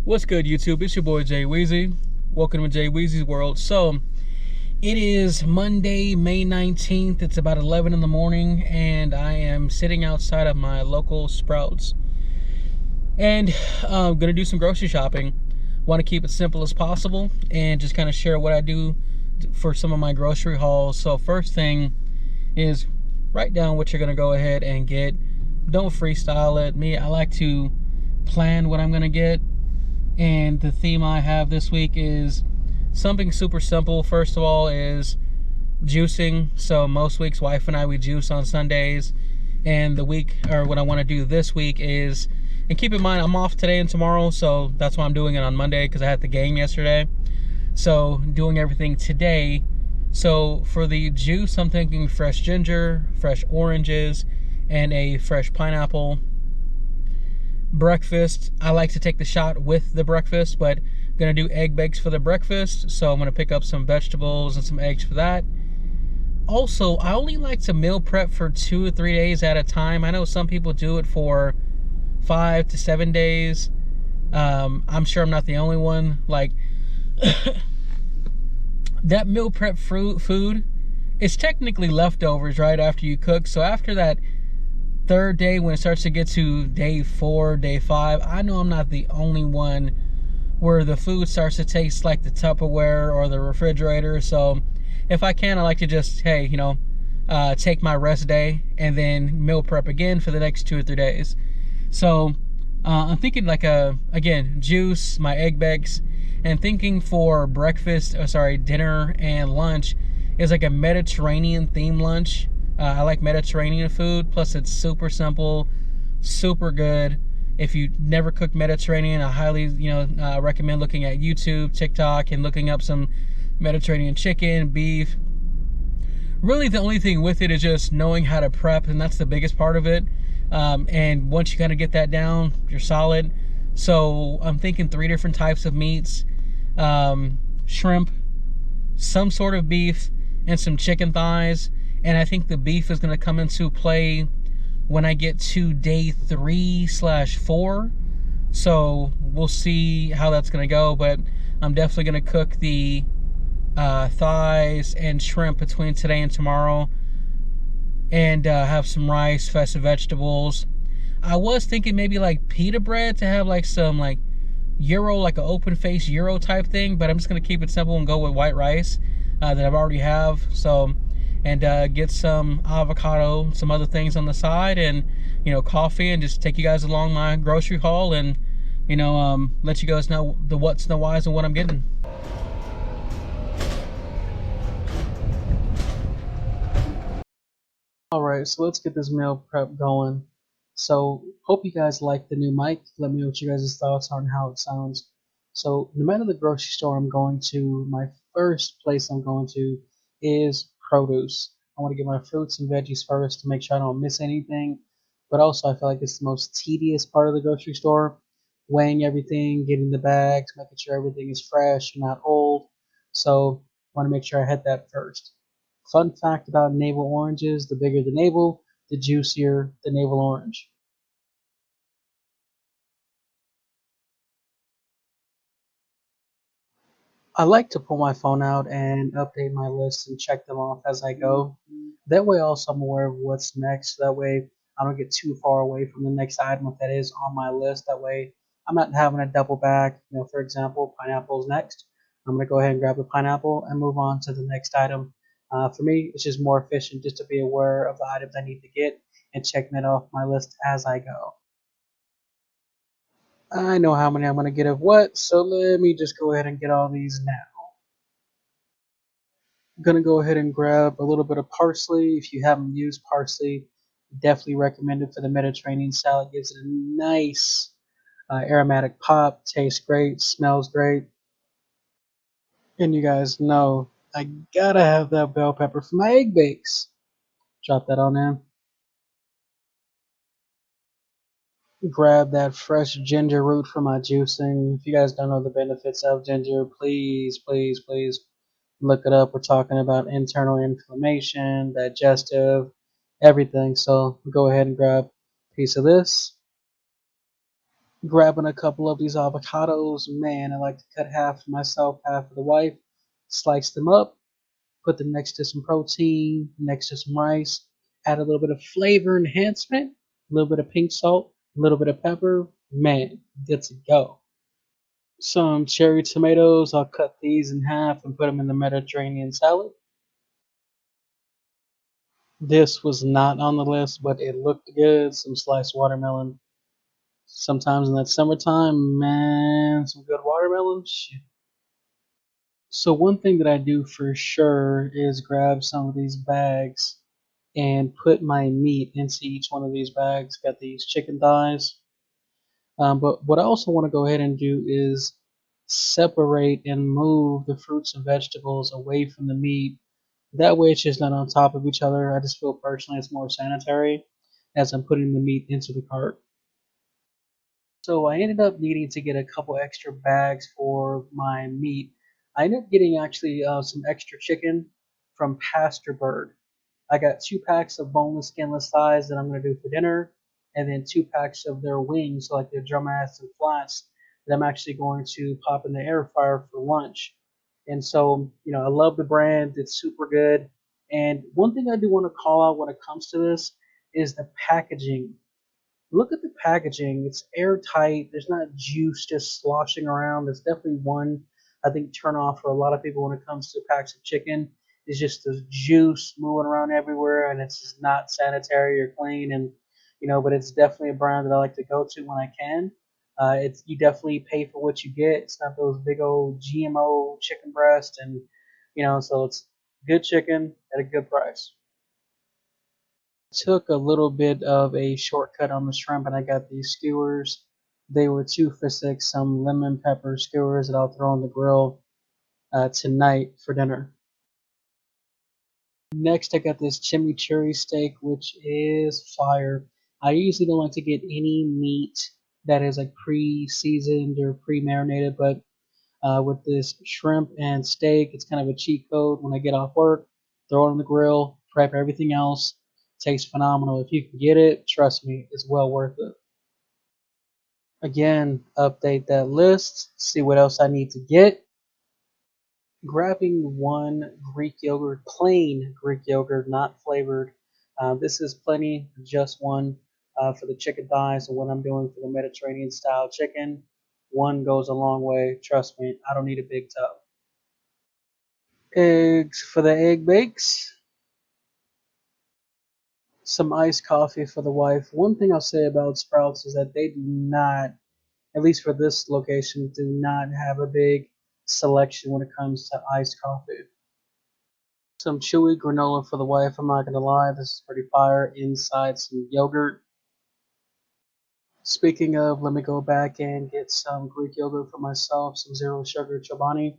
What's good, YouTube? It's your boy Jay Weezy. Welcome to Jay Weezy's World. So, it is Monday, May 19th. It's about 11 in the morning, and I am sitting outside of my local Sprouts. And I'm going to do some grocery shopping. Want to keep it simple as possible and just kind of share what I do for some of my grocery hauls. So, first thing is write down what you're going to go ahead and get. Don't freestyle it. I like to plan what I'm going to get. And the theme I have this week is something super simple. First of all is juicing. So most weeks, wife and I, we juice on Sundays. And what I want to do this week is, and keep in mind, I'm off today and tomorrow, so that's why I'm doing it on Monday, because I had the game yesterday. So doing everything today. So for the juice, I'm thinking fresh ginger, fresh oranges, and a fresh pineapple. Breakfast, I like to take the shot with the breakfast, but I'm gonna do egg bakes for the breakfast, so I'm gonna pick up some vegetables and some eggs for that. Also, I only like to meal prep for 2 or 3 days at a time. I know some people do it for 5 to 7 days. I'm sure I'm not the only one. Like that meal prep food is technically leftovers right after you cook. So after that third day, when it starts to get to day 4, day 5, I know I'm not the only one where the food starts to taste like the Tupperware or the refrigerator. So if I can, I like to just, take my rest day and then meal prep again for the next 2 or 3 days. So I'm thinking again, juice, my egg bakes, and thinking for dinner and lunch is like a Mediterranean themed lunch. I like Mediterranean food, plus it's super simple, super good. If you never cooked Mediterranean, I highly recommend looking at YouTube, TikTok, and looking up some Mediterranean chicken, beef. Really, the only thing with it is just knowing how to prep, and that's the biggest part of it. And once you kind of get that down, you're solid. So I'm thinking 3 different types of meats, shrimp, some sort of beef, and some chicken thighs. And I think the beef is going to come into play when I get to day 3/4. So we'll see how that's going to go. But I'm definitely going to cook the thighs and shrimp between today and tomorrow. And have some rice, festive vegetables. I was thinking maybe like pita bread to have like some like gyro, like an open face gyro type thing. But I'm just going to keep it simple and go with white rice that I've already have. So... and get some avocado, some other things on the side, and coffee, and just take you guys along my grocery haul, and let you guys know the what's and the whys and what I'm getting. All right, so let's get this meal prep going. So hope you guys like the new mic. Let me know what you guys' thoughts are on how it sounds. So no matter the grocery store I'm going to, my first place I'm going to is produce. I want to get my fruits and veggies first to make sure I don't miss anything. But also, I feel like it's the most tedious part of the grocery store. Weighing everything, getting the bags, making sure everything is fresh and not old. So I want to make sure I hit that first. Fun fact about navel oranges: the bigger the navel, the juicier the navel orange. I like to pull my phone out and update my lists and check them off as I go. That way also I'm aware of what's next. That way I don't get too far away from the next item if that is on my list. That way I'm not having a double back. For example, pineapple's next. I'm going to go ahead and grab the pineapple and move on to the next item. For me, it's just more efficient just to be aware of the items I need to get and check that off my list as I go. I know how many I'm going to get of what, so let me just go ahead and get all these now. I'm going to go ahead and grab a little bit of parsley. If you haven't used parsley, definitely recommend it for the Mediterranean salad. Gives it a nice aromatic pop, tastes great, smells great. And you guys know I gotta have that bell pepper for my egg bakes. Drop that on in. Grab that fresh ginger root for my juicing. If you guys don't know the benefits of ginger, please, please, please look it up. We're talking about internal inflammation, digestive, everything. So go ahead and grab a piece of this. Grabbing a couple of these avocados, man, I like to cut half for myself, half for the wife. Slice them up, put them next to some protein, next to some rice, add a little bit of flavor enhancement, a little bit of pink salt, a little bit of pepper, man, good to go. Some cherry tomatoes, I'll cut these in half and put them in the Mediterranean salad. This was not on the list, but it looked good. Some sliced watermelon. Sometimes in that summertime, man, some good watermelon. Shit. So one thing that I do for sure is grab some of these bags and put my meat into each one of these bags. Got these chicken thighs. But what I also want to go ahead and do is separate and move the fruits and vegetables away from the meat. That way it's just not on top of each other. I just feel personally it's more sanitary as I'm putting the meat into the cart. So I ended up needing to get a couple extra bags for my meat. I ended up getting actually some extra chicken from Pastor Bird. I got 2 packs of boneless, skinless thighs that I'm going to do for dinner, and then 2 packs of their wings, so like their drumlets and flats, that I'm actually going to pop in the air fryer for lunch. And so, I love the brand. It's super good. And one thing I do want to call out when it comes to this is the packaging. Look at the packaging. It's airtight. There's not juice just sloshing around. That's definitely one, I think, turn off for a lot of people when it comes to packs of chicken. Is just the juice moving around everywhere, and it's just not sanitary or clean. And but it's definitely a brand that I like to go to when I can. It's you definitely pay for what you get. It's not those big old GMO chicken breast, and so it's good chicken at a good price. Took a little bit of a shortcut on the shrimp and I got these skewers. They were 2 for $6, some lemon pepper skewers that I'll throw on the grill tonight for dinner. Next, I got this chimichurri steak, which is fire. I usually don't like to get any meat that is like pre-seasoned or pre-marinated, but with this shrimp and steak, it's kind of a cheat code. When I get off work, throw it on the grill, prep everything else. Tastes phenomenal. If you can get it, trust me, it's well worth it. Again, update that list, see what else I need to get. Grabbing one Greek yogurt, plain Greek yogurt, not flavored. This is plenty, just one for the chicken thighs and what I'm doing for the Mediterranean style chicken. One goes a long way. Trust me, I don't need a big tub. Eggs for the egg bakes. Some iced coffee for the wife. One thing I'll say about Sprouts is that they do not, at least for this location, do not have a big selection when it comes to iced coffee. Some chewy granola for the wife. I'm not gonna lie, this is pretty fire. Inside some yogurt. Speaking of, let me go back and get some Greek yogurt for myself, some zero sugar Chobani.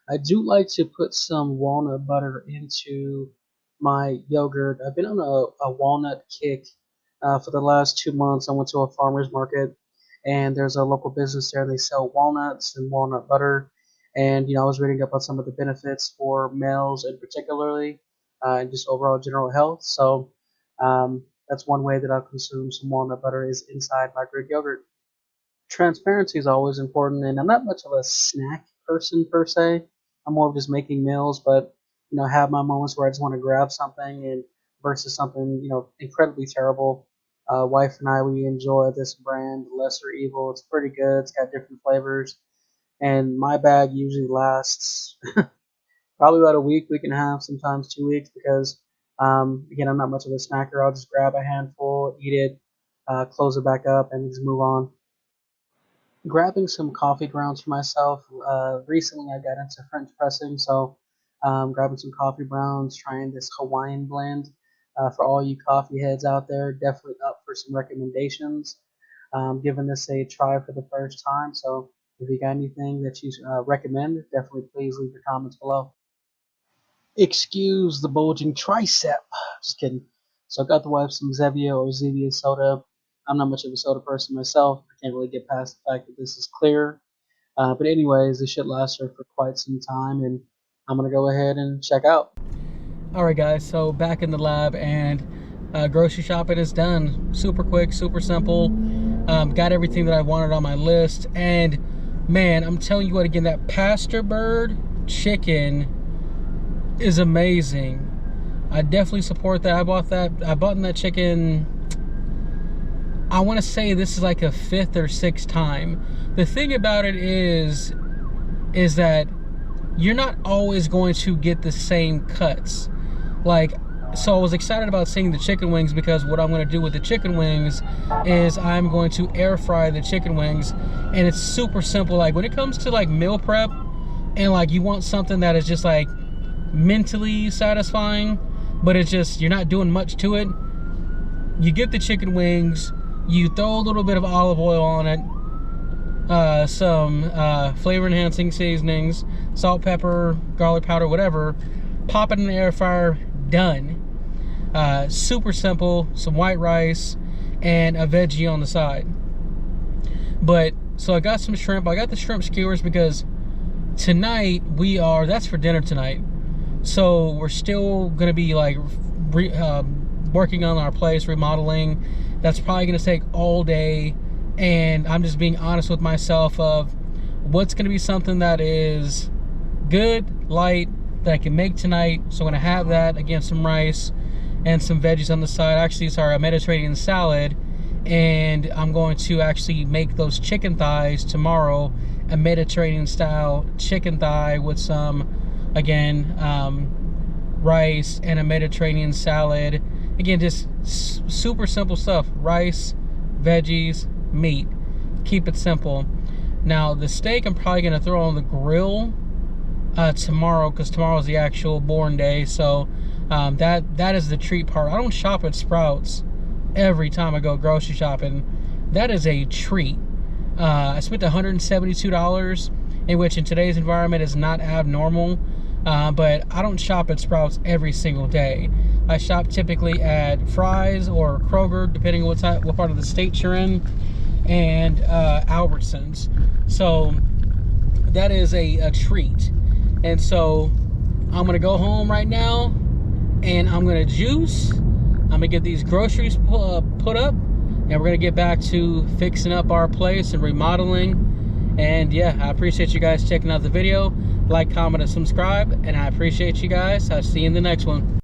I do like to put some walnut butter into my yogurt. I've been on a walnut kick for the last 2 months. I went to a farmer's market and there's a local business there. They sell walnuts and walnut butter. And, I was reading up on some of the benefits for males and particularly and just overall general health. So that's one way that I'll consume some walnut butter is inside my Greek yogurt. Transparency is always important, and I'm not much of a snack person per se. I'm more of just making meals, but have my moments where I just want to grab something and versus something incredibly terrible. Wife and I we enjoy this brand, Lesser Evil. It's pretty good. It's got different flavors, and my bag usually lasts probably about a week, week and a half, sometimes 2 weeks because again I'm not much of a snacker. I'll just grab a handful, eat it, close it back up, and just move on. Grabbing some coffee grounds for myself. Recently, I got into French pressing, so grabbing some coffee grounds, trying this Hawaiian blend. For all you coffee heads out there, definitely up for some recommendations. Giving this a try for the first time, so if you got anything that you recommend, definitely please leave your comments below. Excuse the bulging tricep. Just kidding. So I got the wife some Zevia or Zevia soda. I'm not much of a soda person myself. I can't really get past the fact that this is clear. But anyways, this should last her for quite some time, and I'm gonna go ahead and check out. All right, guys. So back in the lab, and grocery shopping is done. Super quick, super simple. Got everything that I wanted on my list. And man, I'm telling you what, again, that Pastor Bird chicken is amazing. I definitely support that. I bought that chicken, I want to say this is like a 5th or 6th time. The thing about it is that you're not always going to get the same cuts. Like, so I was excited about seeing the chicken wings, because what I'm going to do with the chicken wings is I'm going to air fry the chicken wings. And it's super simple. Like, when it comes to like meal prep and like you want something that is just like mentally satisfying, but it's just, you're not doing much to it, you get the chicken wings, you throw a little bit of olive oil on it, some flavor enhancing seasonings, salt, pepper, garlic powder, whatever, pop it in the air fryer, done. Super simple. Some white rice and a veggie on the side. But so I got some shrimp. I got the shrimp skewers because tonight that's for dinner tonight. So we're still gonna be like working on our place, remodeling. That's probably gonna take all day, and I'm just being honest with myself of what's gonna be something that is good, light, that I can make tonight. So I'm gonna have that, again, some rice and some veggies on the side. Actually, sorry, a Mediterranean salad. And I'm going to actually make those chicken thighs tomorrow, a Mediterranean style chicken thigh with some, again, rice and a Mediterranean salad. Again, just super simple stuff. Rice, veggies, meat. Keep it simple. Now, the steak I'm probably gonna throw on the grill tomorrow, because tomorrow's the actual born day. So that is the treat part. I don't shop at Sprouts every time I go grocery shopping. That is a treat. I spent $172, in which in today's environment is not abnormal. But I don't shop at Sprouts every single day. I shop typically at Fry's or Kroger, depending on what part of the state you're in, and Albertsons. So that is a treat. And so I'm gonna go home right now, and I'm gonna juice. I'm gonna get these groceries put up, and we're gonna get back to fixing up our place and remodeling. And yeah, I appreciate you guys checking out the video. Like, comment, and subscribe, and I appreciate you guys. I'll see you in the next one.